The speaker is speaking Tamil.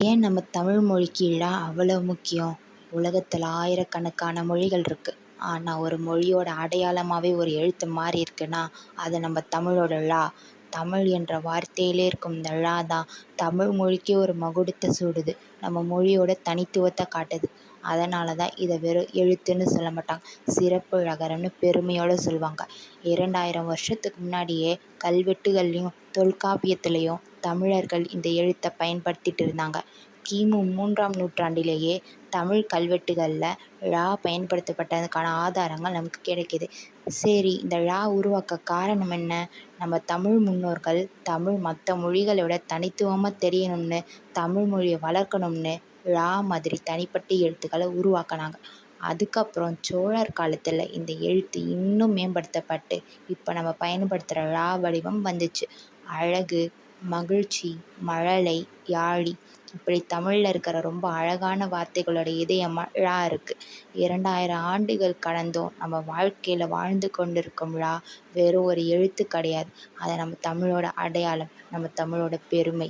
ஏன் நம்ம தமிழ் மொழிக்கு ழ அவ்வளோ முக்கியம்? உலகத்தில் ஆயிரக்கணக்கான மொழிகள் இருக்கு. ஆனால் ஒரு மொழியோட அடையாளமாகவே ஒரு எழுத்து மாறி இருக்குன்னா அது நம்ம தமிழோட ழ. தமிழ் என்ற வார்த்தையிலே இருக்கும் இந்த ழ தான் தமிழ் மொழிக்கே ஒரு மகுடத்தை சூடுது. நம்ம மொழியோட தனித்துவத்தை காட்டுது. அதனால தான் இதை வெறும் எழுத்துன்னு சொல்ல மாட்டாங்க, சிறப்பு ழகரம்னு பெருமையோடு சொல்லுவாங்க. 2000 வருஷத்துக்கு முன்னாடியே கல்வெட்டுகள்லையும் தொல்காப்பியத்திலையும் தமிழர்கள் இந்த எழுத்தை பயன்படுத்திட்டு இருந்தாங்க. கிமு 3ஆம் நூற்றாண்டிலேயே தமிழ் கல்வெட்டுகளில் ழ பயன்படுத்தப்பட்டதுக்கான ஆதாரங்கள் நமக்கு கிடைக்கிது. சரி, இந்த ழ உருவாக்க காரணம் என்ன? நம்ம தமிழ் முன்னோர்கள் தமிழ் மற்ற மொழிகளை விட தனித்துவமாக தெரியணும்னு, தமிழ் மொழியை வளர்க்கணும்னு ழ மாதிரி தனிப்பட்ட எழுத்துக்களை உருவாக்கினாங்க. அதுக்கப்புறம் சோழர் காலத்தில் இந்த எழுத்து இன்னும் மேம்படுத்தப்பட்டு இப்போ நம்ம பயன்படுத்துகிற ழ வடிவம் வந்துச்சு. அழகு, மகிழ்ச்சி, மழலை, யாழி இப்படி தமிழில் இருக்கிற ரொம்ப அழகான வார்த்தைகளோட இதயமாக ழ இருக்குது. 2000 ஆண்டுகள் கடந்தும் நம்ம வாழ்க்கையில் வாழ்ந்து கொண்டிருக்கும் ழ வெறும் ஒரு எழுத்து கிடையாது. அது நம்ம தமிழோட அடையாளம், நம்ம தமிழோட பெருமை.